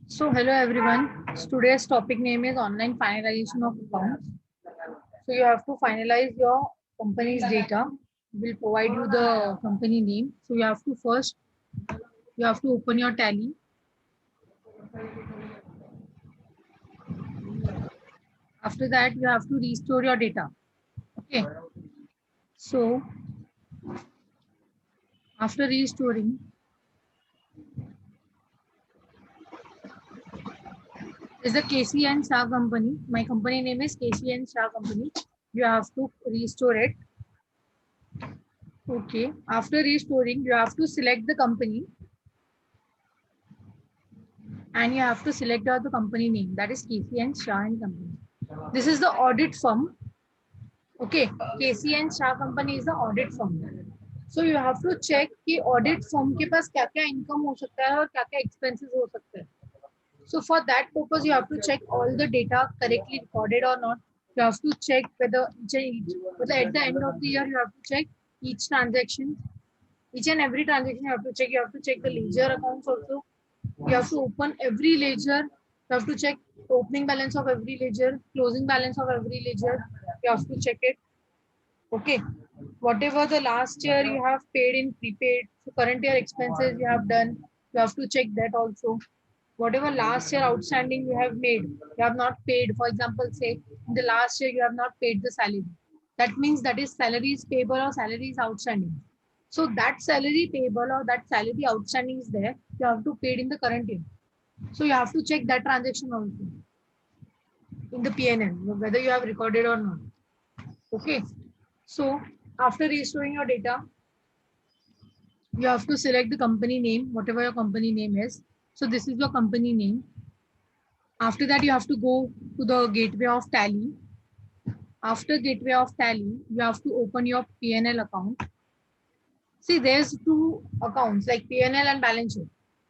So hello everyone. Today's topic name is online finalization of accounts. So you have to finalize your company's data. We'll provide you the company name. So you have to open your tally. After that you have to restore your data. Okay. So after restoring, is the KC and Shah company. My company name is KC and Shah company. You have to restore it. Okay. After restoring, you have to select the company and you have to select out the company name, that is KC and Shah and Company. This is the audit firm. Okay, KC and Shah Company is the audit firm. So you have to check कि audit firm के पास क्या क्या income हो सकता है और क्या क्या expenses हो सकते हैं. So for that purpose, you have to check all the data correctly recorded or not. You have to check whether at the end of the year you have to check each transaction, each and every transaction you have to check. You have to check the ledger accounts also. You have to open every ledger. You have to check opening balance of every ledger, closing balance of every ledger. You have to check it. Okay. Whatever the last year you have paid in prepaid, so current year expenses you have done, you have to check that also. Whatever last year outstanding you have made, you have not paid. For example, say in the last year you have not paid the salary. That means that is salary is payable or salary is outstanding. So that salary payable or that salary outstanding is there. You have to pay it in the current year. So you have to check that transaction also in the PNL, whether you have recorded or not. Okay. So after restoring your data, you have to select the company name, whatever your company name is. So this is your company name. After that, you have to go to the gateway of Tally. After gateway of Tally, you have to open your PNL account. See, there's two accounts like PNL and balance sheet.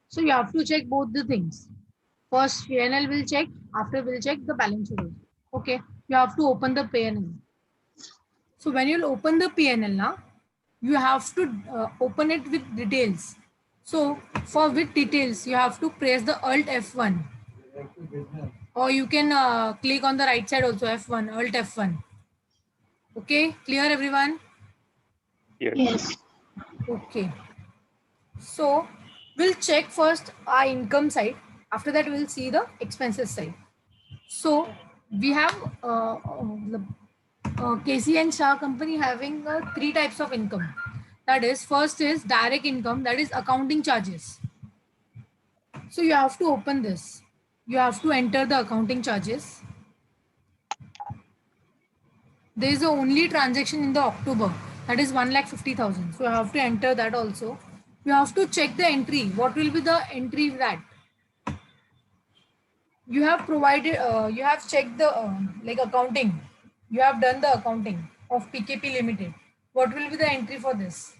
So you have to check both the things. First, PNL will check. After, we'll check the balance sheet. Okay, you have to open the PNL. So when you'll open the PNL now, you have to open it with details. So for with details, you have to press the Alt F1, or you can click on the right side also F1, Alt F1. Okay, clear everyone? Yes. Okay. So we'll check first our income side. After that, we'll see the expenses side. So we have KC and Shah company having three types of income. That is, first is direct income, that is accounting charges. So you have to open this. You have to enter the accounting charges. There is the only transaction in the October, that is 1,50,000. So you have to enter that also. You have to check the entry. What will be the entry that? You have provided, you have checked the like accounting. You have done the accounting of PKP Limited. What will be the entry for this?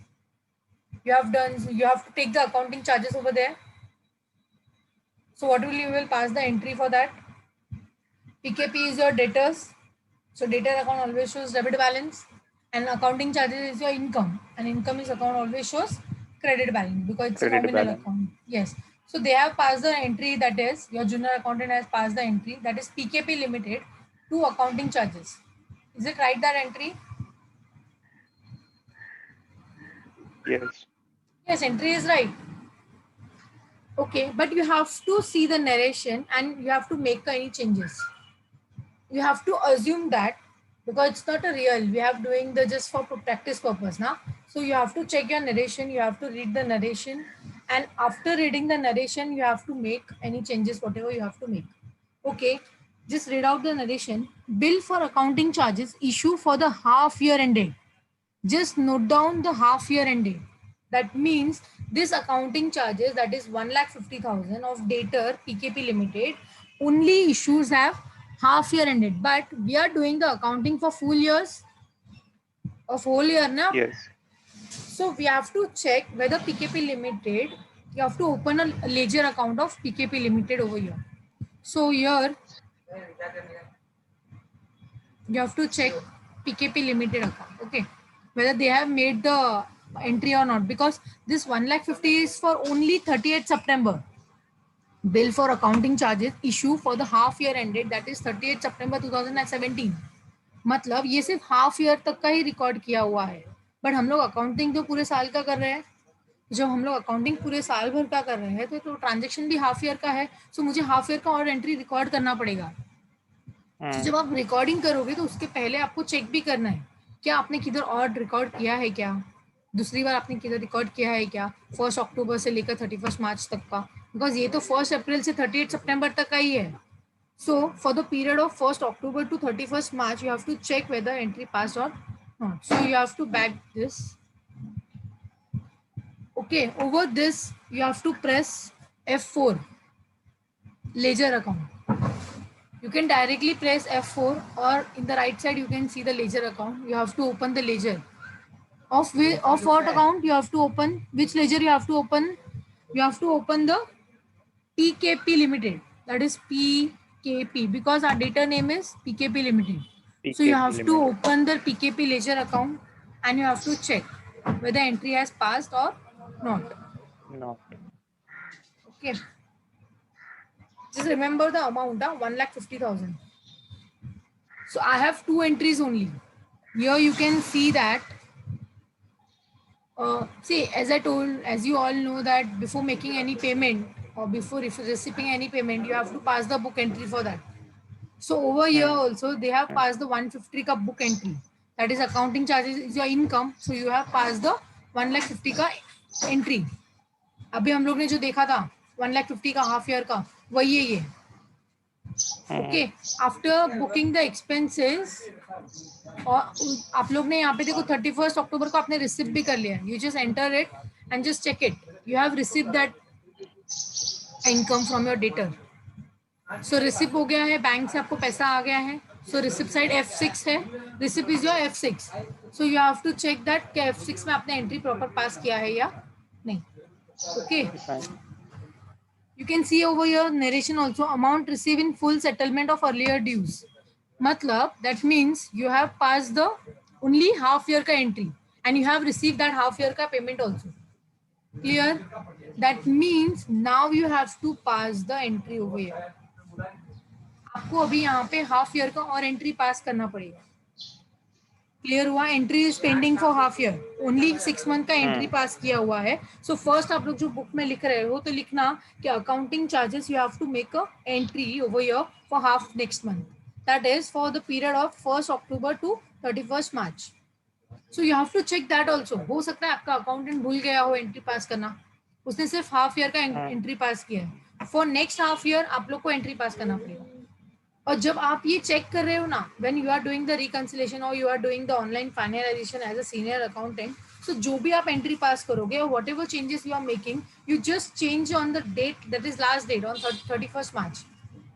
You have done, so you have to take the accounting charges over there. So what will you will pass the entry for that? PKP is your debtors. So debtor account always shows debit balance, and accounting charges is your income, and income is account always shows credit balance because it's a Credit nominal balance. account. Yes. So they have passed the entry, that is your junior accountant has passed the entry, that is PKP Limited to accounting charges. Is it right, that entry? Yes. Yes, entry is right. Okay, but you have to see the narration and you have to make any changes. You have to assume that because it's not a real, we have doing the just for practice purpose now. So you have to check your narration, you have to read the narration, and after reading the narration you have to make any changes, whatever you have to make. Okay, just read out the narration. Bill for accounting charges issue for the half year ended. Just note down the half year ended. That means this accounting charges, that is 1,50,000 of debtor PKP Limited, only issues have half year ended. But we are doing the accounting for full years of whole year now. Yes. So we have to check whether PKP Limited, you have to open a ledger account of PKP Limited over here. So here you have to check PKP Limited account, okay, whether they have made the entry or not, because this 1,50,000 is for only 30th September. bill for accounting charges issue for the half year ended that is 30th September 2017. मतलब ये सिर्फ half year तक का ही record किया हुआ है, but हम लोग अकाउंटिंग तो पूरे साल का कर रहे हैं. जब हम लोग अकाउंटिंग पूरे साल भर का कर रहे हैं तो ट्रांजेक्शन भी हाफ ईयर का है, सो मुझे हाफ ईयर का और एंट्री रिकॉर्ड करना पड़ेगा. तो जब आप रिकॉर्डिंग करोगे तो उसके पहले आपको चेक भी करना है क्या आपने किधर और रिकॉर्ड किया है, क्या दूसरी बार आपने किधर रिकॉर्ड किया है क्या 1 अक्टूबर से लेकर 31 मार्च तक का, बिकॉज ये तो 1 अप्रैल से 38 सितंबर तक का ही है. So for the period of 1st October to 31st March, you have to check whether entry passed or not. So you have to back this. Okay, over this you have to press F4, ledger account. You can directly press F4 or in the right side you can see the ledger account. You have to open the ledger. Of what account you have to open? Which ledger you have to open? You have to open the PKP Limited. That is PKP because our data name is PKP Limited. So you have to open the PKP ledger account and you have to check whether entry has passed or not. No. Okay. Just remember the amount, 1,50,000. So I have 2 entries only. Here you can see that. See, as you all know that before making any payment or before receiving any payment, you have to pass the book entry for that. So over here also they have passed the 150 का book entry. That is accounting charges is your income. So you have passed the 1,50,000 का entry. अभी हम लोग ने जो देखा था 1,50,000 का हाफ ईयर का वही है ये. Okay. After booking the expenses और आप लोग ने यहाँ पे देखो 31st अक्टूबर को आपने रिसीव भी कर लिया. You just enter it and just check it. You have received that income from your debtor. So receipt हो गया है, बैंक से आपको पैसा आ गया है. सो रिसिप साइड F6 है, receipt is your F6. So you have to check that कि F6 में आपने एंट्री प्रॉपर पास किया है या नहीं. Okay, you can see over your narration also amount receive in full settlement of earlier dues. मतलब that means you have pass the only half year का entry and you have receive that half year का payment also. Clear? That means now you have to pass the entry over here. आपको अभी यहाँ पे half year का और entry पास करना पड़ेगा. क्लियर हुआ? Entry is pending for half year, only 6 month का एंट्री पास किया हुआ है. सो फर्स्ट आप लोग जो बुक में लिख रहे हो तो लिखना कि accounting charges you have to make a entry over here for half next month. That is for the period of 1 October to 31 March. So you have to check that also. हो सकता है आपका अकाउंटेंट भूल गया हो entry पास करना, उसने सिर्फ हाफ ईयर का एंट्री पास किया है. फॉर नेक्स्ट हाफ ईयर आप लोग को एंट्री पास करना पड़ेगा. और जब आप ये चेक कर रहे हो ना, when you are doing the reconciliation और you are doing the online finalization as a senior accountant, so जो भी आप एंट्री पास करोगे और whatever changes you are making, you just change on the date that is last date on 31st March.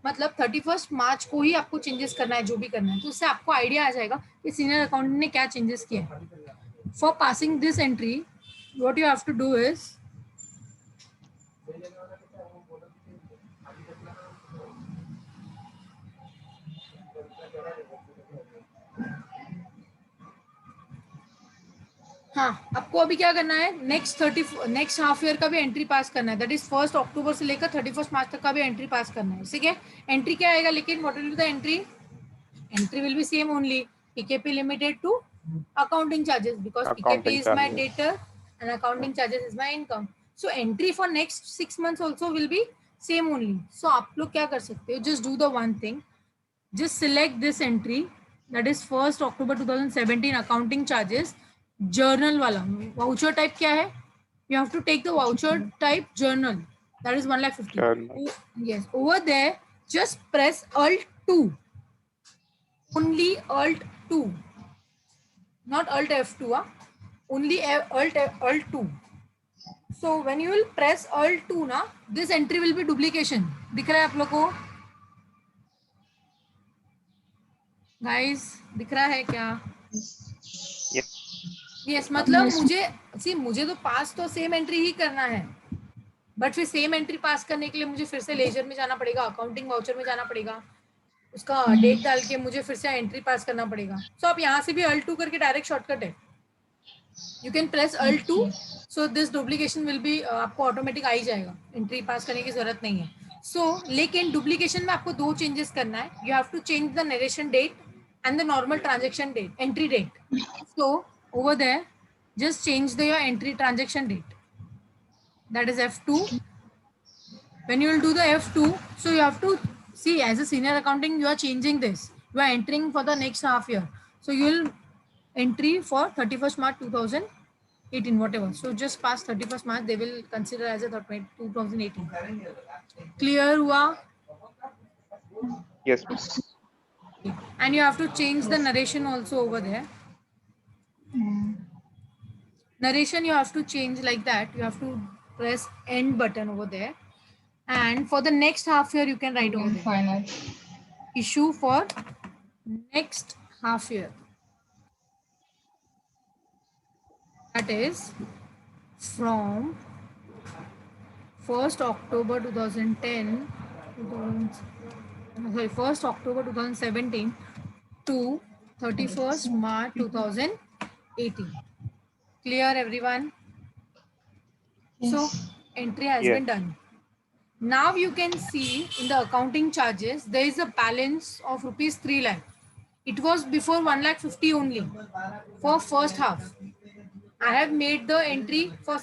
मतलब 31st मार्च को ही आपको changes करना है जो भी करना है. तो उससे आपको आइडिया आ जाएगा कि सीनियर अकाउंटेंट ने क्या चेंजेस किया है. For passing this entry what you have to do is हाँ, आपको अभी क्या करना है, नेक्स्ट हाफ ईयर का भी एंट्री पास करना है. दैट इज 1 अक्टूबर से लेकर 31 मार्च तक का भी एंट्री पास करना है. ठीक है, एंट्री क्या आएगा, लेकिन what will be the entry will be same only PKP limited to accounting charges because PKP is my debtor and accounting charges is my income. So entry for next 6 months also will be same only. So आप लोग क्या कर सकते हो, just do the one thing, just select this entry that is 1st October 2017 accounting charges, journal वाला. voucher type क्या है, you have to take the voucher type journal, that is 1,50,000. Yes, over there just press Alt 2, only Alt 2, not Alt F2, only Alt 2. So when you will press Alt 2 ना, this entry will be duplication. दिख रहा है आप लोग को guys, दिख रहा है क्या? Yes, मतलब मुझे तो पास तो सेम एंट्री ही करना है, बट फिर सेम एंट्री पास करने के लिए मुझे फिर से लेजर में जाना पड़ेगा, अकाउंटिंग वाउचर में जाना पड़ेगा, उसका डेट डाल के मुझे फिर से एंट्री पास करना पड़ेगा. सो आप यहाँ से भी Alt 2 करके डायरेक्ट शॉर्टकट है, you can press Alt 2. So this duplication will be आपको ऑटोमेटिक आ ही जाएगा, एंट्री पास करने की जरूरत नहीं है. सो लेकिन डुप्लीकेशन में आपको दो चेंजेस करना है. You have to change the narration date and the normal transaction date, entry date. So over there, just change your entry transaction date. That is F2. When you will do the F2, so you have to see as a senior accounting, you are changing this. You are entering for the next half year. So you will entry for 31st March 2018, whatever. So just past 31st March, they will consider as a 2018. Clear hua? Yes. And you have to change the narration also over there. Narration you have to change like that. You have to press end button over there, and for the next half year you can write over there. Final. Issue for next half year, that is from 1st October 2010 sorry 1st October 2017 to 31st March 2018. Clear everyone? Yes. So entry has Yes. been done. Now you can see in the accounting charges, there is a balance of rupees 3 lakh. It was before 1,50,000 only for first half. I have made the entry for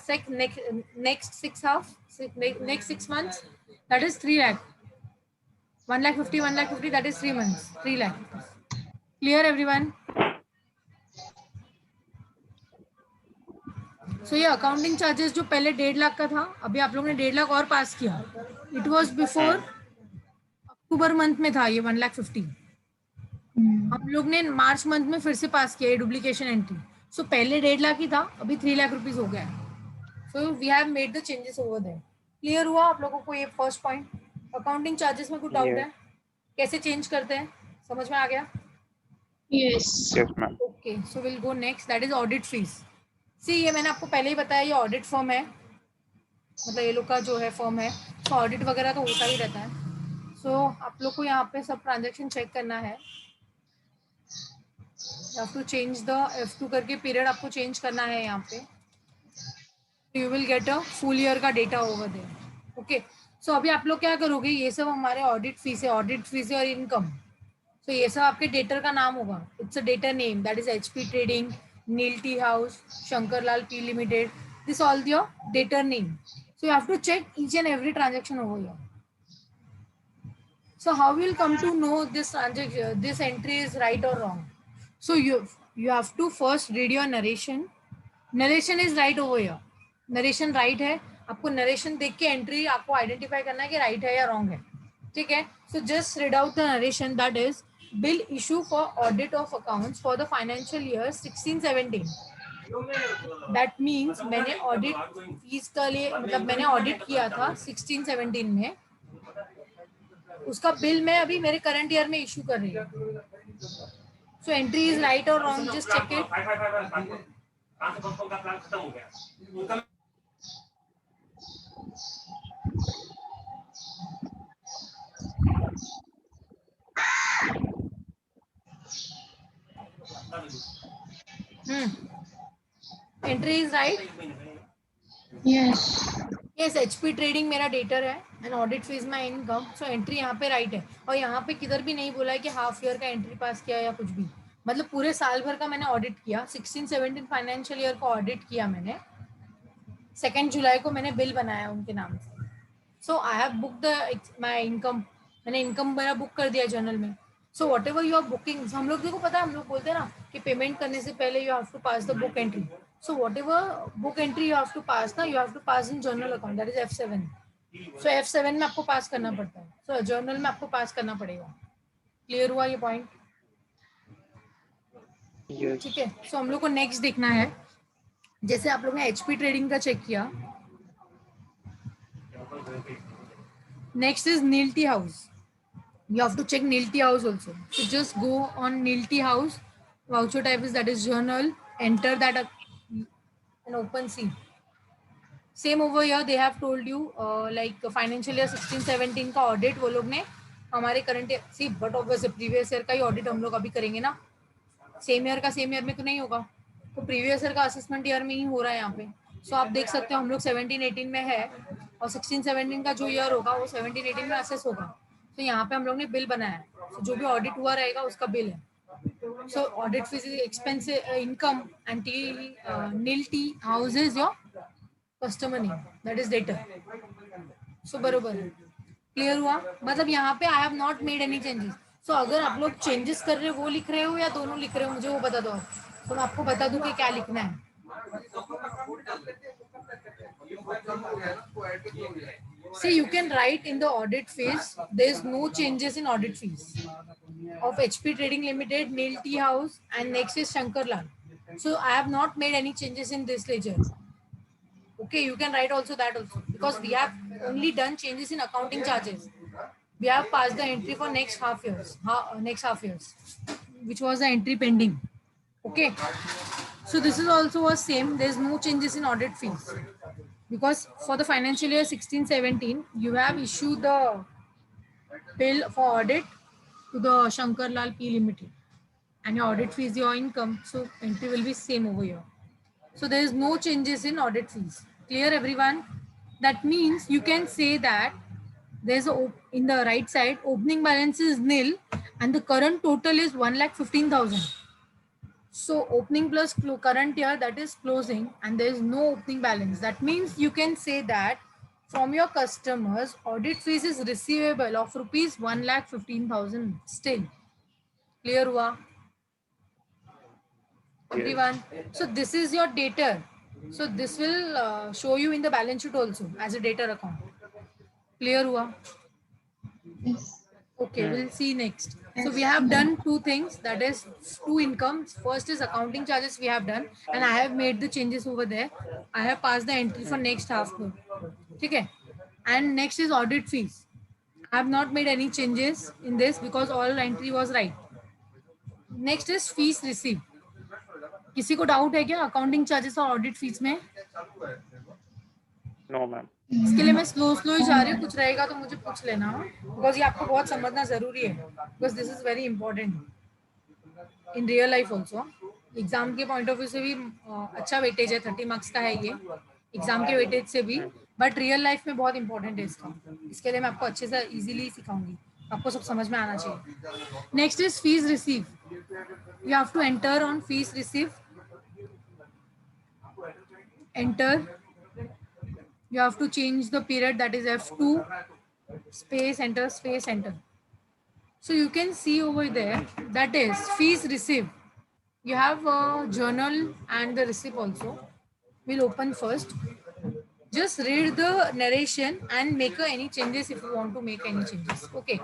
next 6 months. That is 3 lakh. 1,50,000, that is 3 months. 3 lakh. Clear everyone? So ये accounting charges जो पहले 1.5 लाख का था, अभी आप लोगों ने 1.5 लाख और पास किया. It was before October month में था ये 1,50,000. हम लोग ने मार्च मंथ में फिर से पास किया ये डुप्लीकेशन एंट्री. सो पहले 1.5 लाख ही था, अभी 3 लाख रुपीज हो गया. So we have made the changes over there. Clear हुआ आप लोगों को ये फर्स्ट पॉइंट? अकाउंटिंग चार्जेस में कुछ डाउट Yes. है? कैसे चेंज करते हैं, समझ में आ गया? Yes. Yes, ma'am. Okay, so will go next, that is audit fees. See ये मैंने आपको पहले ही बताया, ये ऑडिट फर्म है, मतलब ये लोग का जो है फर्म है. सो ऑडिट वगैरह तो होता ही रहता है. सो आप लोग को यहाँ पे सब ट्रांजेक्शन चेक करना है. You have to change the F2 करके पीरियड आपको चेंज करना है यहाँ पे. You will get a full year का data over there. Okay. So अभी आप लोग क्या करोगे, ये सब हमारे ऑडिट फीस है, और इनकम. So ये सब आपके डेटर का नाम होगा. It's a data name, that is HP Trading, Neil Tea House, Shankarlal P Limited. This all your data name. So you have to check each and every transaction over here. So how will come to know this transaction, this entry is right or wrong? So you have to first read your narration. Narration is right over here. Narration right है. आपको narration देख के entry आपको identify करना है कि right है या wrong है. ठीक है? So just read out the narration, that is bill issue for audit of accounts for the financial year 16-17. That means मैंने audit fees का लिए, मतलब मैंने audit किया था 16-17 में, उसका बिल मैं अभी मेरे करंट ईयर में इशू कर रही हूँ. सो एंट्री इज राइट और wrong, just check it. Entry is right. Yes. Yes, HP trading मेरा डेटर है and audit fees my income. So entry यहाँ पे राइट है. और यहाँ पे किधर भी नहीं बोला है कि हाफ ईयर का एंट्री पास किया या कुछ भी, मतलब पूरे साल भर का मैंने ऑडिट किया. 16-17 फाइनेंशियल ईयर का ऑडिट किया मैंने. 2 जुलाई को मैंने बिल बनाया उनके नाम से. So I have book the my income. मैंने इनकम मेरा बुक कर दिया जर्नल में. So whatever you are booking, हम लोग को पता है, हम लोग बोलते हैं ना कि पेमेंट करने से पहले you have to pass the book entry. So whatever book entry you have to pass ना, you have to pass in journal account, that is F7. So F7 में आपको पास करना पड़ता है. So journal में आपको पास करना पड़ेगा. क्लियर हुआ ये पॉइंट? Yes. ठीक है. सो हम लोग को नेक्स्ट देखना है, जैसे आप लोग ने HP ट्रेडिंग का चेक किया. Next is Neil Tea House. You have to check Neil Tea House also. So just go on Neil Tea House. Voucher type is, that is journal. Enter that and open C. Same over here, they have told you like financial year 16-17 का audit वो लोग ने हमारे current सी, but obviously previous year का ही audit हम लोग अभी करेंगे ना. सेम ईयर का सेम ईयर में तो नहीं होगा, तो प्रीवियस ईयर का असेसमेंट ईयर में ही हो रहा है यहाँ पे. सो आप देख सकते हो हम लोग 17-18 में है. और 16-17 का जो ईयर होगा वो 17-18 में असेस होगा। तो यहाँ पे हम लोग ने बिल बनाया है, तो जो भी ऑडिट हुआ रहेगा उसका बिल है। So audit fees is expense income and nil T house is your customer name, that is debtor. So बरोबर है, क्लियर हुआ? मतलब यहाँ पे I have not made any changes. So अगर आप लोग चेंजेस कर रहे हो वो लिख रहे हो या दोनों लिख रहे हो, मुझे वो बता दो आप, तो मैं आपको बता दूं कि क्या लिखना है। See, you can write in the audit fees, there is no changes in audit fees of HP Trading Limited, Nil Tea House, and next is Shankar Lal. So I have not made any changes in this ledger. Okay, you can write also that also, because we have only done changes in accounting charges. We have passed the entry for next half years, which was the entry pending. Okay, so this is also was same. There is no changes in audit fees, because for the financial year 16-17, you have issued the bill for audit to the Shankar Lal P Limited, and your audit fee is your income, so entry will be same over here. So there is no changes in audit fees. Clear, everyone? That means you can say that there's in the right side, opening balance is nil and the current total is 1,15,000. So opening plus current year, that is closing, and there is no opening balance. That means you can say that from your customers, audit fees is receivable of rupees 1,15,000 still. Clear hua? Everyone? So this is your debtor. So this will show you in the balance sheet also as a debtor account. Clear hua? Yes. Okay, we'll see next. So we have done two things, that is two incomes. First is accounting charges we have done, and I have made the changes over there. I have passed the entry for next half year. Okay, and next is audit fees. I have not made any changes in this because all entry was right. Next is fees received. किसी को doubt है क्या accounting charges और audit fees में? No, ma'am. इसके लिए मैं slow ही जा रही हूँ, कुछ रहेगा तो मुझे पूछ लेना, बिकॉज ये आपको बहुत समझना जरूरी है, because this is very important in real life also. Exam के पॉइंट ऑफ व्यू से भी अच्छा वेटेज है, 30 मार्क्स का है ये एग्जाम के वेटेज से भी, बट रियल लाइफ में बहुत इंपॉर्टेंट है इसका। इसके लिए मैं आपको अच्छे से इजीली सिखाऊंगी, आपको सब समझ में आना चाहिए। Next is fees receive. You have to enter on fees receive, enter, you have to change the period, that is F2 space enter space enter. So you can see over there, that is fees received. You have a journal and the receipt also. We'll open first. Just read the narration and make any changes if you want to make any changes. Okay.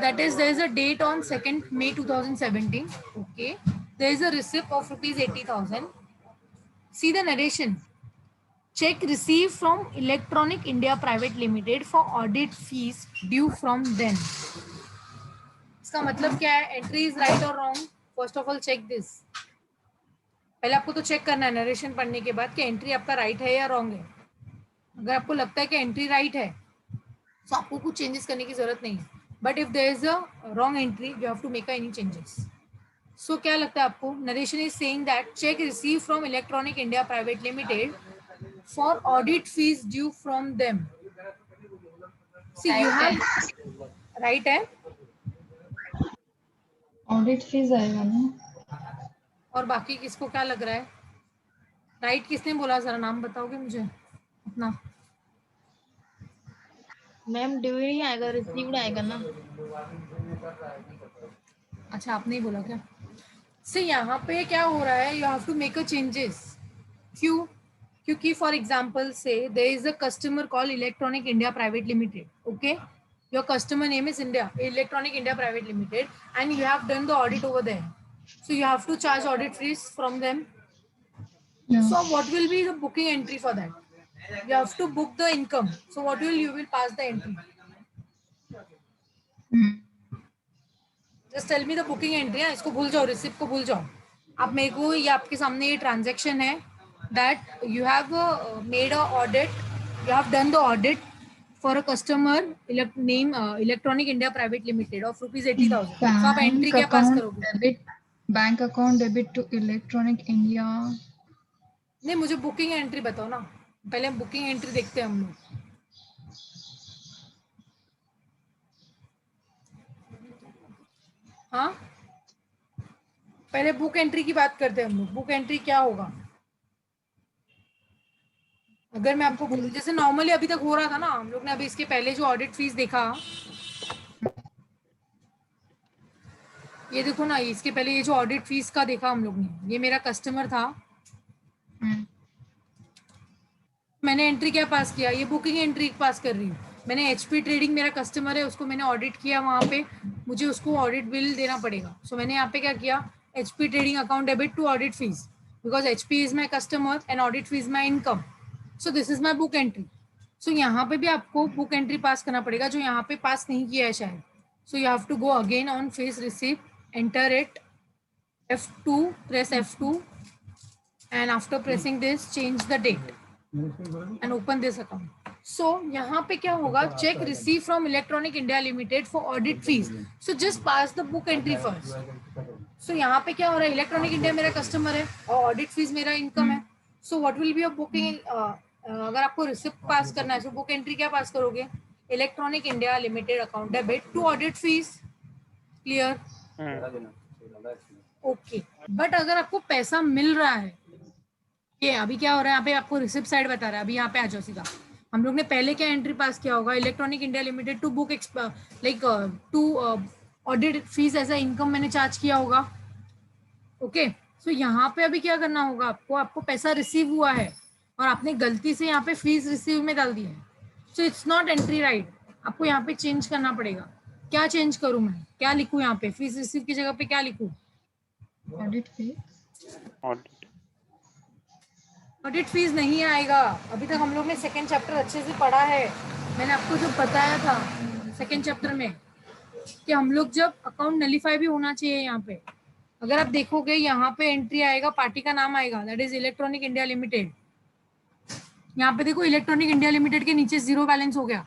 That is, there is a date on 2nd May 2017. Okay. There is a receipt of rupees 80,000. See the narration. Check received from Electronic India Private Limited for audit fees due from them. इसका मतलब क्या है? Entry is right और wrong? First of all check this. पहले आपको तो check करना है नरेशन पढ़ने के बाद कि एंट्री आपका राइट है या रॉन्ग है। अगर आपको लगता है कि एंट्री राइट है तो आपको कुछ चेंजेस करने की जरूरत नहीं है, but if there is a wrong entry you have to make any changes. So क्या लगता है आपको? Narration is saying that cheque receive from electronic India private limited for audit fees due from them. See, you have right है, audit fees आएगा ना? और बाकी किसको क्या लग रहा है? राइट किसने बोला, जरा नाम बताओगे मुझे अपना? मैम ड्यू ही आएगा, रिसीव्ड आएगा ना? अच्छा, आपने ही बोला क्या? से यहाँ पे क्या हो रहा है, you have to make a changes. क्यों? क्योंकि फॉर एग्जाम्पल से there is a customer call electronic India private limited, okay, your customer name is India electronic India private limited and you have done the audit over there, so you have to charge audit fees from them. So what will be the booking entry for that? You have to book the income, so what will you will pass the entry? Just tell me the booking entry. इसको भूल जाओ, receipt को भूल जाओ। आप मेरे को, ये आपके सामने ये ट्रांजेक्शन है, that you have made a audit, you have done the audit for a customer name Electronic India Private Limited of rupees 80,000. So आप एंट्री क्या पास करोगे? Bank account debit to electronic India. नहीं, मुझे बुकिंग एंट्री बताओ ना, पहले बुकिंग एंट्री देखते हैं हम लोग। हाँ, पहले बुक एंट्री की बात करते हैं हम लोग। बुक एंट्री क्या होगा? अगर मैं आपको बोलूं, जैसे नॉर्मली अभी तक हो रहा था ना, हम लोग ने अभी इसके पहले जो ऑडिट फीस देखा, ये देखो ना, इसके पहले ये जो ऑडिट फीस का देखा हम लोग ने, ये मेरा कस्टमर था, मैंने एंट्री क्या पास किया, ये बुकिंग एंट्री पास कर रही हूँ। मैंने एचपी ट्रेडिंग, मेरा कस्टमर है, उसको मैंने ऑडिट किया वहाँ पे, मुझे उसको ऑडिट बिल देना पड़ेगा। सो मैंने यहाँ पे क्या किया, HP trading account debit to audit fees, because HP is my customer and audit fees my income. So this is my book entry. So यहाँ पे भी आपको बुक एंट्री पास करना पड़ेगा, जो यहाँ पे पास नहीं किया है शायद। So you have to go again on fees receipt, enter it, F2, press F2, and after pressing this, change the date and open this account. So यहाँ पे क्या होगा, check received from Electronic India Limited for audit fees. So just pass the book entry first. So यहाँ पे क्या हो रहा है, इलेक्ट्रॉनिक इंडिया मेरा कस्टमर है और ऑडिट फीस मेरा इनकम है। So what will be your booking, अगर आपको रिसिप्ट पास करना है, तो बुक एंट्री क्या पास करोगे, electronic India limited account debit to audit fees. Clear? Okay. But अगर आपको पैसा मिल रहा है, ये अभी क्या हो रहा है, यहाँ पे आपको रिसिप्ट साइड बता रहा है। अभी यहाँ पे आ जाओ सीधा, हम लोग ने पहले क्या एंट्री पास किया होगा, electronic India limited to book like to audit fees as a income मैंने चार्ज किया होगा। ओके, सो यहाँ पे अभी क्या करना होगा आपको, आपको पैसा रिसीव हुआ है और आपने गलती से यहाँ पे फीस रिसीव में डाल दिया है, so it's not entry right, आपको यहाँ पे चेंज करना पड़ेगा। क्या चेंज करूँ मैं, क्या लिखूँ यहाँ पे, फीस रिसीव की जगह पे क्या लिखूँ, audit fees. Audit. Audit fees नहीं आएगा। अभी तक हम लोग ने सेकेंड चैप्टर अच्छे से पढ़ा है, मैंने आपको जो बताया था सेकेंड चैप्टर में कि हम लोग जब अकाउंट नलीफाई भी होना चाहिए, यहाँ पे अगर आप देखोगे यहाँ पे एंट्री आएगा, पार्टी का नाम आएगा, that is electronic India limited. यहाँ पे देखो इलेक्ट्रॉनिक इंडिया लिमिटेड के नीचे जीरो बैलेंस हो गया,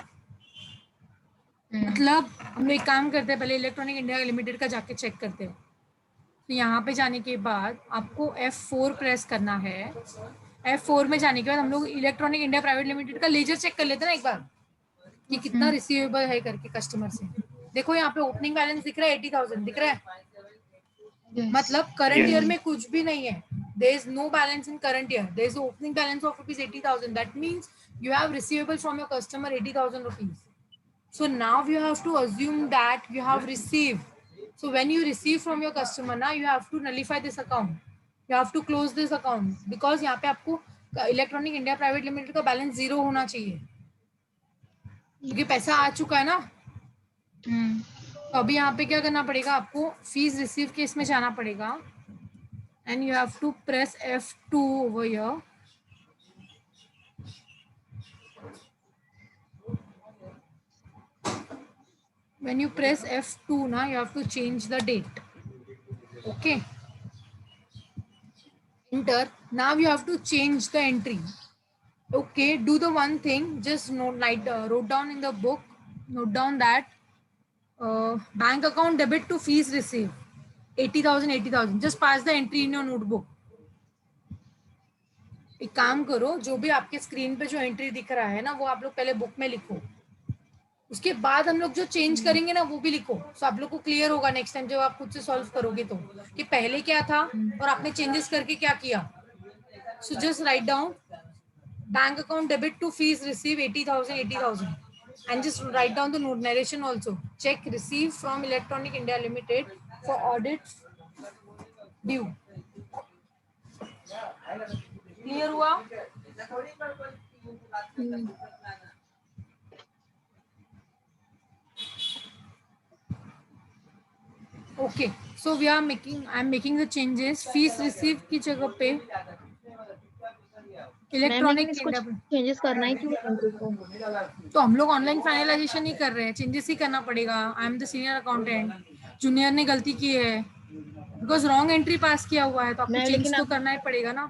मतलब हम लोग एक काम करते हैं, पहले इलेक्ट्रॉनिक इंडिया लिमिटेड का जाके चेक करते हैं। तो यहाँ पे जाने के बाद आपको F4 प्रेस करना है। F4 में जाने के बाद हम लोग इलेक्ट्रॉनिक इंडिया प्राइवेट लिमिटेड का लेजर चेक कर लेते हैं ना एक बार, कि कितना रिसीवेबल है करके कस्टमर से। देखो यहाँ पे ओपनिंग बैलेंस दिख रहा है 80,000 दिख रहा है, मतलब करंट ईयर में कुछ भी नहीं है, there is no balance in current year, there is an opening balance of rupees 80,000, that means you have receivable from your customer 80,000 rupees. So now you have to assume that you have received. So when you receive from your customer, now you have to nullify this account, you have to close this account, because यहाँ पे आपको electronic India private limited का balance zero होना चाहिए, क्योंकि पैसा आ चुका है ना। तो अभी यहाँ पे क्या करना पड़ेगा, आपको फीस रिसीव केस में जाना पड़ेगा, and you have to press F2 over here. When you press F2 now, you have to change the date. Okay. Enter. Now you have to change the entry. Okay. Do the one thing. Just note, wrote down in the book. Note down that bank account debit to fees received 80,000, 80,000. Just pass the entry in your notebook. एक काम करो, जो भी आपके screen पे जो entry दिख रहा है ना, वो आप लोग पहले बुक में लिखो, उसके बाद हम लोग जो चेंज करेंगे ना वो भी लिखो। सो आप लोग को क्लियर होगा नेक्स्ट टाइम जब आप खुद से सॉल्व करोगे तो, कि पहले क्या था और आपने चेंजेस करके क्या किया। So just write down bank account debit to fees receive 80,000, 80,000, and just write down the narration also. Check received from Electronic India Limited for audit due. Clear हुआ? Okay, so we are making, I am making the changes. Fees receive की जगह पे electronic changes करना है क्यों को? तो हम लोग ऑनलाइन फाइनलाइजेशन ही कर रहे हैं, चेंजेस ही करना पड़ेगा। I am the senior accountant, junior ने गलती की है, बिकॉज रॉन्ग एंट्री पास किया हुआ है, तो आपको चेंज तो करना ही पड़ेगा ना।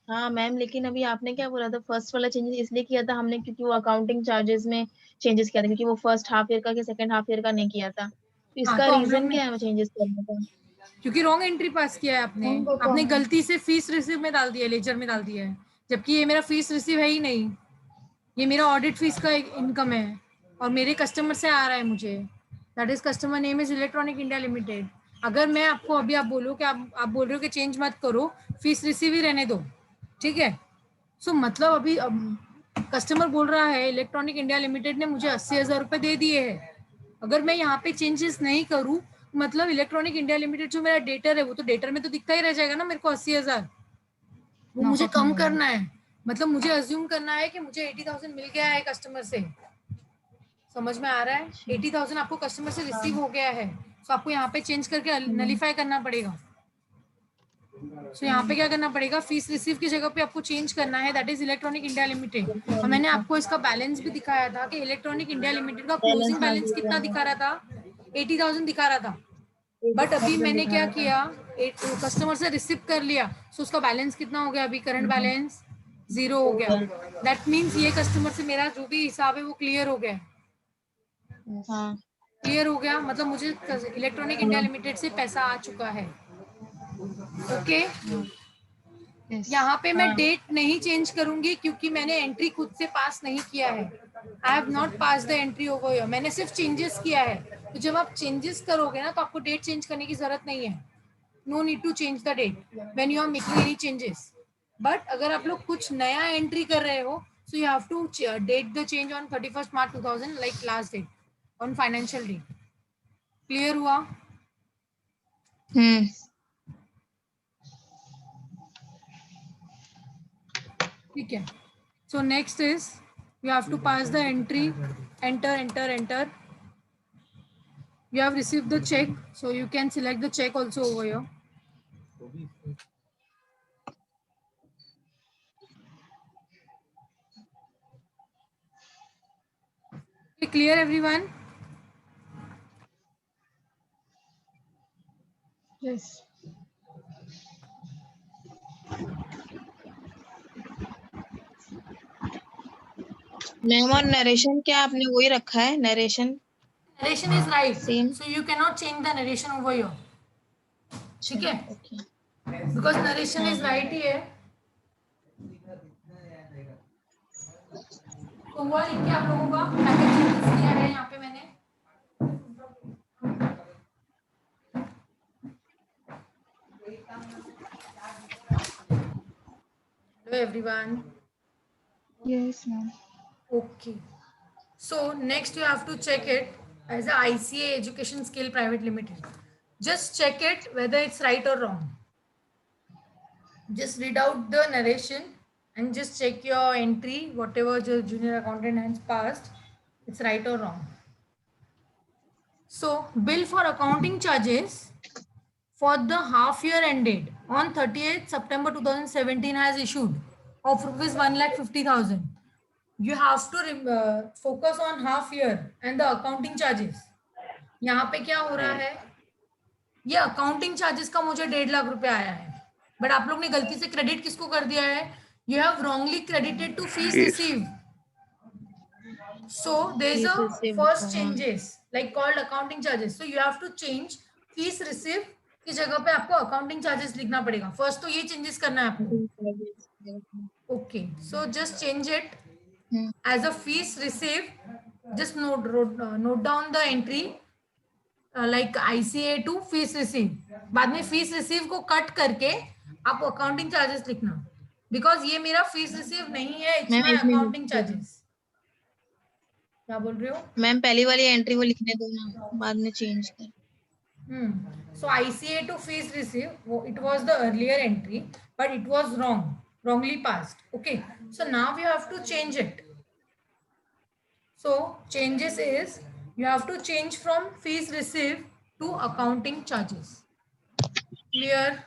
हाँ मैम, लेकिन अभी आपने क्या बोला था, फर्स्ट वाला चेंजेस इसलिए किया था हमने क्योंकि वो अकाउंटिंग चार्जेस में चेंजेस किया था, क्योंकि वो फर्स्ट हाफ ईयर का सेकंड हाफ ईयर का नहीं किया था। तो इसका तो रीजन क्या है चेंजेस करने का? क्योंकि रॉन्ग एंट्री पास किया है आपने गलती से फीस रिसीव में डाल दिया, लेजर में डाल दिया है, जबकि ये मेरा फीस रिसीव है ही नहीं, ये मेरा ऑडिट फीस का इनकम है और मेरे कस्टमर से आ रहा है मुझे। That is customer name is electronic India limited. अगर मैं आपको अभी आप बोलो कि आप बोल रहे हो कि चेंज मत करो, फीस रिसीव ही रहने दो, ठीक है। सो मतलब अभी कस्टमर बोल रहा है इलेक्ट्रॉनिक इंडिया लिमिटेड ने मुझे 80,000 रुपए दे दिए हैं, अगर मैं यहाँ पे चेंजेस नहीं करूँ, मतलब इलेक्ट्रॉनिक इंडिया लिमिटेड जो मेरा डेटर है वो तो डेटर में तो दिखता ही रह जाएगा ना मेरे को 80,000, वो मुझे कम करना है। मतलब मुझे अज्यूम करना है कि मुझे 80,000 मिल गया है कस्टमर से, समझ में आ रहा है? 80,000 आपको कस्टमर से रिसीव हो गया है, तो आपको यहाँ पे चेंज करके नलीफाई करना पड़ेगा। सो यहाँ पे क्या करना पड़ेगा, फीस रिसीव की जगह पे आपको चेंज करना है, that is electronic India limited. और मैंने आपको इसका बैलेंस भी दिखाया था कि इलेक्ट्रॉनिक इंडिया लिमिटेड का क्लोजिंग बैलेंस कितना दिखा रहा था, 80,000 दिखा रहा था। बट अभी मैंने क्या किया, कस्टमर से रिसीव कर लिया, सो उसका बैलेंस कितना हो गया, अभी करंट बैलेंस 0 हो गया। दैट मीन्स ये कस्टमर से मेरा जो भी हिसाब है वो क्लियर हो गया। क्लियर हो गया, मतलब मुझे इलेक्ट्रॉनिक इंडिया लिमिटेड से पैसा आ चुका है। ओके यहाँ पे मैं डेट नहीं चेंज करूंगी क्योंकि मैंने एंट्री खुद से पास नहीं किया है। आई have not pass the entry over here, मैंने सिर्फ चेंजेस किया है। तो जब आप चेंजेस करोगे ना तो आपको डेट चेंज करने की जरूरत नहीं है, no need to change the date when you are making any changes. But अगर आप लोग कुछ नया एंट्री कर रहे हो, so you have to date the change on 31st March 2000 like last date on financial day. Clear हुआ? ठीक है। So next is you have to pass the entry, enter. You have received the check, so you can select the check also over here. Okay, clear everyone? Yes. Ma'am और narration क्या आपने वही रखा है? Narration is right, Same. so you cannot change the narration over here. ठीक है? Because narration is right ही है। तो हुआ लिख के आप लोगों का पैकेज किया है यहाँ पे मैंने। Hello everyone. Yes, ma'am. Okay. So next you have to check it as a ICA Education Skill Private Limited. Just check it whether it's right or wrong. Just read out the narration and just check your entry, whatever your junior accountant has passed, it's right or wrong. So bill for accounting charges for the half year ended on 30th September 2017 has issued of rupees 1,50,000. You have to focus on half year and the accounting charges. यहाँ पे क्या हो रहा है, ये accounting charges का मुझे 1.5 लाख रुपए आया है, बट आप लोग ने गलती से क्रेडिट किसको कर दिया है, you have wrongly credited to fees receive. So there is a first changes like called accounting charges, so you have to change fees receive की जगह पे आपको अकाउंटिंग चार्जेस लिखना पड़ेगा। फर्स्ट तो ये चेंजेस करना है आपको। Okay, so just change it as a fees receive, just note down the entry like ICA to fees receive, बाद में फीस रिसीव को कट करके आप अकाउंटिंग चार्जेस लिखना, बिकॉज ये मेरा फीस रिसीव नहीं है, इट्स माय अकाउंटिंग चार्जेस। क्या बोल रहे हो मैम? पहली वाली एंट्री वो लिखने दो ना, बाद में चेंज कर। So ICA to fees receive, it was the earlier entry, but it was wrongly passed. Okay, so now you have to change it. So changes is you have to change from fees received to accounting charges. Clear?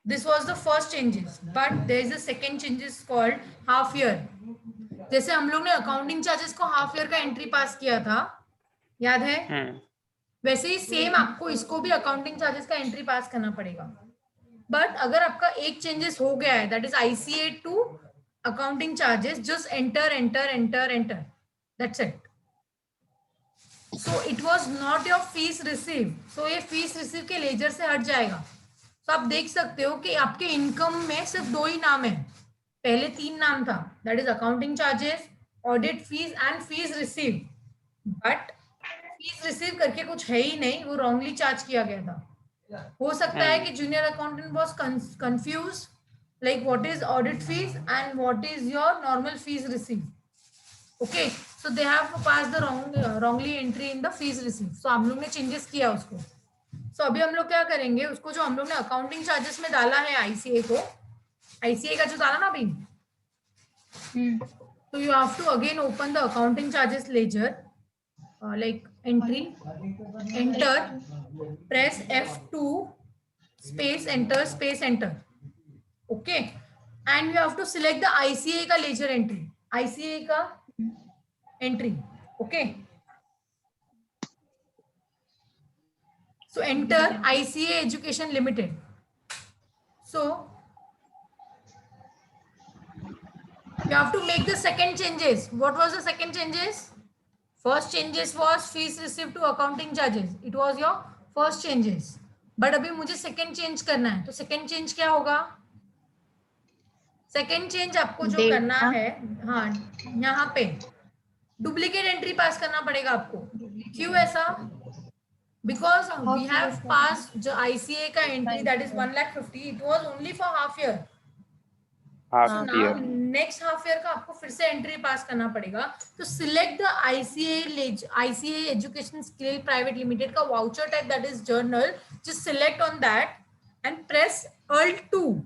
This was the first changes, but there is a second changes called half year. जैसे हम लोग ने accounting charges को half year का entry पास किया था, याद है? वैसे ही सेम आपको इसको भी अकाउंटिंग चार्जेस का एंट्री पास करना पड़ेगा। बट अगर आपका एक चेंजेस हो गया है, that is ICA to accounting charges, just enter, that's it. So it was not your fees receive, so ये फीस रिसीव के लेजर से हट जाएगा। तो आप देख सकते हो कि आपके इनकम में सिर्फ 2 ही नाम है, पहले 3 नाम था, that is accounting charges, audit fees and fees receive. But fees receive करके कुछ है ही नहीं, वो रॉन्गली चार्ज किया गया था। हो सकता है कि junior accountant was confuse like what is audit fees and what is your normal fees receive. Okay, so they have pass the wrongly entry in the fees receive. So हम लोग ने चेंजेस किया उसको। सो अभी हम लोग क्या करेंगे, उसको जो हम लोग ने अकाउंटिंग चार्जेस में डाला है आईसीए को, आईसीए का जो डाला ना अभी, so you have to again open the accounting charges ledger, like entry, enter, press F2, space enter, okay, and you have to select the ICA का ledger entry, ICA का entry, okay, so enter ICA Education Limited. So you have to make the second changes. What was the second changes? First changes was fees received to accounting charges. It was your first changes. But अभी मुझे second change करना है, तो second change क्या होगा? Second change आपको जो करना है, हाँ, यहाँ पे डुप्लीकेट एंट्री पास करना पड़ेगा आपको। क्यों ऐसा? Because we have passed जो ICA का entry that is 1,50,000, it was only for half year. So now next half year का आपको फिर से एंट्री पास करना पड़ेगा। तो select the ICA education skill private limited का voucher type that is journal, just select on that and press Alt 2,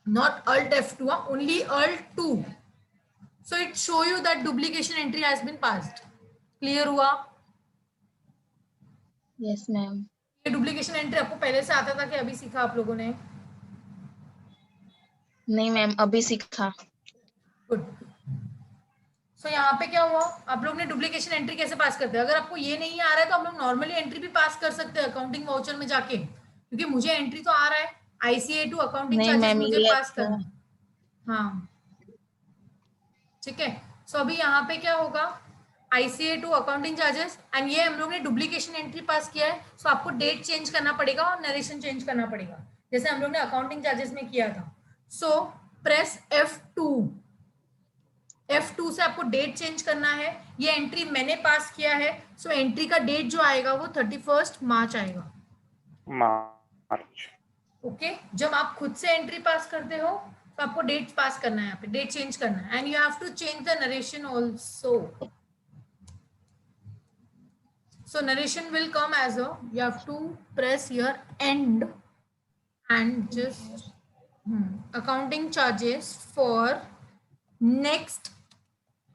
not Alt F2, only Alt 2. So it show you that duplication entry has been passed. Clear हुआ? Yes ma'am. ये duplication entry आपको पहले से आता था कि अभी सीखा आप लोगों ने? नहीं मैम, अभी सीखा। गुड। सो यहाँ पे क्या हुआ, आप लोग ने डुप्लीकेशन एंट्री कैसे पास करते हैं? अगर आपको ये नहीं आ रहा है तो आप लोग नॉर्मली एंट्री भी पास कर सकते हैं अकाउंटिंग वाउचर में जाके, क्योंकि मुझे एंट्री तो आ रहा है, आईसीए टू अकाउंटिंग चार्जेस मुझे पास करना है। हाँ ठीक है। सो अभी यहाँ पे क्या होगा, ICA to accounting charges, and ये हम लोग ने डुप्लीकेशन एंट्री पास किया है। सो आपको डेट चेंज करना पड़ेगा और नरेशन चेंज करना पड़ेगा, जैसे हम लोग ने अकाउंटिंग चार्जेस में किया था। सो प्रेस F2 से आपको डेट चेंज करना है। ये एंट्री मैंने पास किया है, सो एंट्री का डेट जो आएगा वो 31 मार्च आएगा। मार्च। ओके, जब आप खुद से एंट्री पास करते हो तो आपको डेट पास करना है, यहाँ पे डेट चेंज करना है, and you have to change the narration also. So narration will come as a, you have to press your and and just accounting charges for next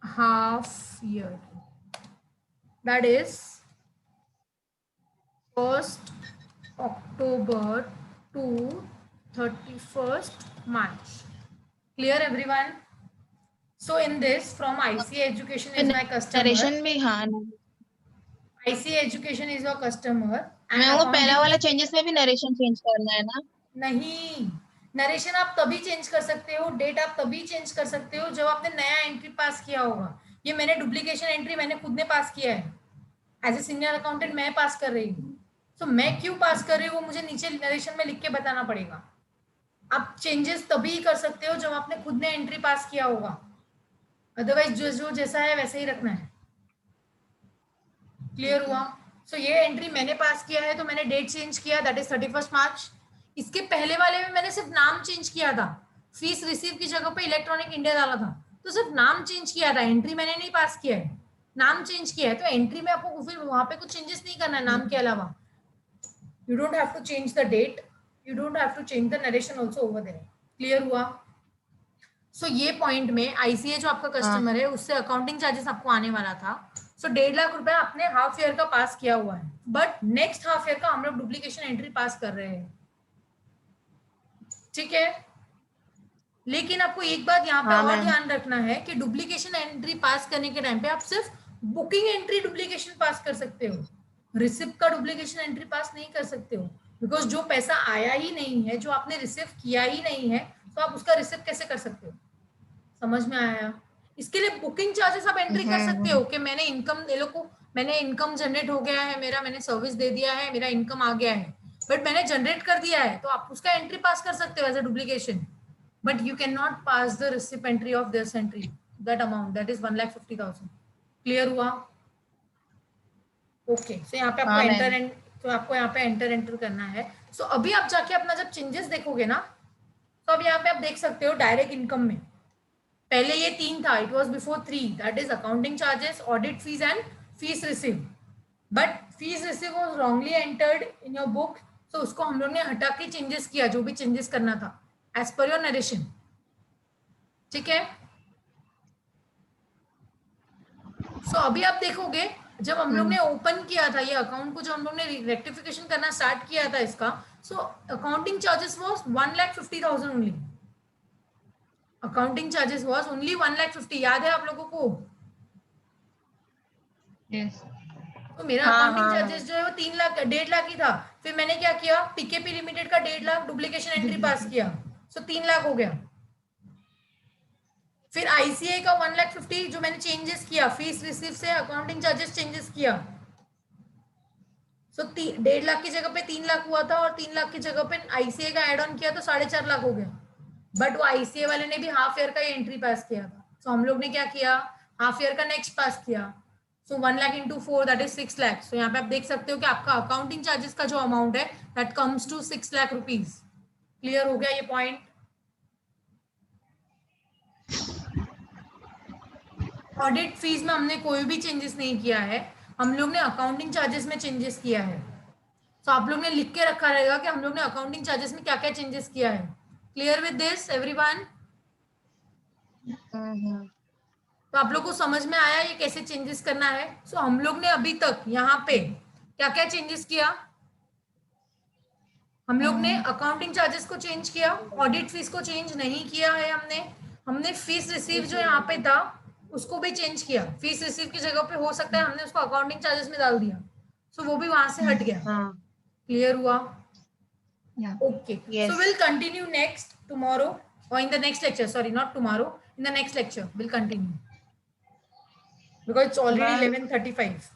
half year, that is 1st October to 31st March. Clear everyone? So in this, from ICA Education is my customer. Narration भी, हाँ ICA Education is your customer. मैं वो पहला वाला changes में भी narration change करना है ना? नहीं, नरेशन आप तभी चेंज कर सकते हो, डेट आप तभी चेंज कर सकते हो जब आपने नया एंट्री पास किया होगा। ये मैंने डुप्लीकेशन एंट्री मैंने खुद ने पास किया है, एज ए सीनियर अकाउंटेंट मैं पास कर रही हूँ। सो मैं क्यों पास कर रही हूँ मुझे नीचे नरेशन में लिख के बताना पड़ेगा। आप चेंजेस तभी कर सकते हो जब आपने खुद ने एंट्री पास किया होगा, अदरवाइज जो जैसा है वैसे ही रखना है। क्लियर हुआ? सो ये एंट्री मैंने पास किया है तो मैंने डेट चेंज किया, दैट इज 31 मार्च। इसके पहले वाले में मैंने सिर्फ नाम चेंज किया था, फीस रिसीव की जगह पे इलेक्ट्रॉनिक इंडिया डाला था, तो सिर्फ नाम चेंज किया था, एंट्री मैंने नहीं पास किया है, नाम चेंज किया है। तो एंट्री में आपको फिर वहां पे कुछ चेंजेस नहीं करना है नाम के अलावा। You don't have to change the date, you don't have to change the narration also over there. Clear हुआ? सो ये पॉइंट में आईसीए जो आपका कस्टमर है उससे अकाउंटिंग चार्जेस आपको आने वाला था। सो 1.5 लाख रुपए आपने हाफ ईयर का पास किया हुआ है, बट नेक्स्ट हाफ ईयर का हम लोग डुप्लीकेशन एंट्री पास कर रहे हैं। ठीक है, लेकिन आपको एक बात यहाँ पे और ध्यान रखना है कि डुप्लीकेशन एंट्री पास करने के टाइम पे आप सिर्फ बुकिंग एंट्री डुप्लीकेशन पास कर सकते हो, रिसिप्ट का डुप्लीकेशन एंट्री पास नहीं कर सकते हो, बिकॉज जो पैसा आया ही नहीं है, जो आपने रिसीव किया ही नहीं है, तो आप उसका रिसिप्ट कैसे कर सकते हो? समझ में आया? इसके लिए बुकिंग चार्जेस आप एंट्री कर सकते हो कि मैंने इनकम, ये लोग को मैंने इनकम जनरेट हो गया है मेरा, मैंने सर्विस दे दिया है, मेरा इनकम आ गया है, बट मैंने जनरेट कर दिया है, तो आप उसका एंट्री पास कर सकते हो as a duplication, but you can not pass the receipt entry of this entry, that amount, that is 1,50,000। Clear हुआ? ओके, सो यहाँ पे आपको हाँ, एंटर मैम। एंड, तो आपको यहाँ पे एंटर करना है। सो अभी आप जाके अपना जब चेंजेस देखोगे ना, तो अब यहाँ पे आप देख सकते हो डायरेक्ट इनकम में पहले ये 3 था, it was before 3, that is accounting charges, audit fees and fees receive. But fees receive was wrongly entered in your book, तो उसको हम लोग ने हटा के चेंजेस किया, जो भी चेंजेस करना था एज पर योर नरेशन। ठीक है, सो अभी आप देखोगे जब हम लोग ने ओपन किया था ये अकाउंट को, जो हम लोग ने रेक्टिफिकेशन करना स्टार्ट किया था इसका, so accounting charges was 1,50,000 only. Accounting charges was only 1,50,000, याद है आप लोगों को? यस। तो मेरा हाँ, अकाउंटिंग हाँ, चार्जेस जो है वो 3 लाख 1.5 लाख ही था। फिर मैंने क्या किया, पीकेपी लिमिटेड का 1.5 लाख डुप्लीकेशन एंट्री पास किया, सो 3 लाख हो गया। फिर आईसीआई का 1,50,000 जो मैंने चेंजेस किया, फीस रिसीव से अकाउंटिंग चार्जेस चेंजेस किया, सो 1.5 लाख की जगह पे 3 लाख हुआ था, और 3 लाख की जगह पे आईसीआई का एड ऑन किया तो 4.5 लाख हो गया। बट वो आईसीआई वाले ने भी हाफ ईयर का ही एंट्री पास किया था, सो हम लोग ने क्या किया, हाफ ईयर का नेक्स्ट पास किया। So 1 lakh into 4 that is 6 lakh. So यहाँ पे आप देख सकते हो कि आपका अकाउंटिंग चार्जेस का जो अमाउंट है that comes to 6 lakh rupees. Clear हो गया ये पॉइंट? ऑडिट फीस में हमने कोई भी चेंजेस नहीं किया है, हम लोग ने अकाउंटिंग चार्जेस में चेंजेस किया है। तो आप लोग ने लिख के रखा रहेगा कि हम लोग ने अकाउंटिंग चार्जेस में क्या क्या चेंजेस किया है। Clear with this everyone? तो आप लोग को समझ में आया ये कैसे चेंजेस करना है? सो हम लोग ने अभी तक यहाँ पे क्या क्या चेंजेस किया, हम लोग ने अकाउंटिंग चार्जेस को चेंज किया, ऑडिट फीस को चेंज नहीं किया है हमने फीस रिसीव जो यहाँ पे था उसको भी चेंज किया, फीस रिसीव की जगह पे हो सकता है हमने उसको अकाउंटिंग चार्जेस में डाल दिया, सो वो भी वहां से हट गया। क्लियर हुआ? Okay, Yes. so we'll continue next tomorrow or in the next lecture. Sorry, not tomorrow. In the next lecture, we'll continue because it's already Ma'am. 11:35.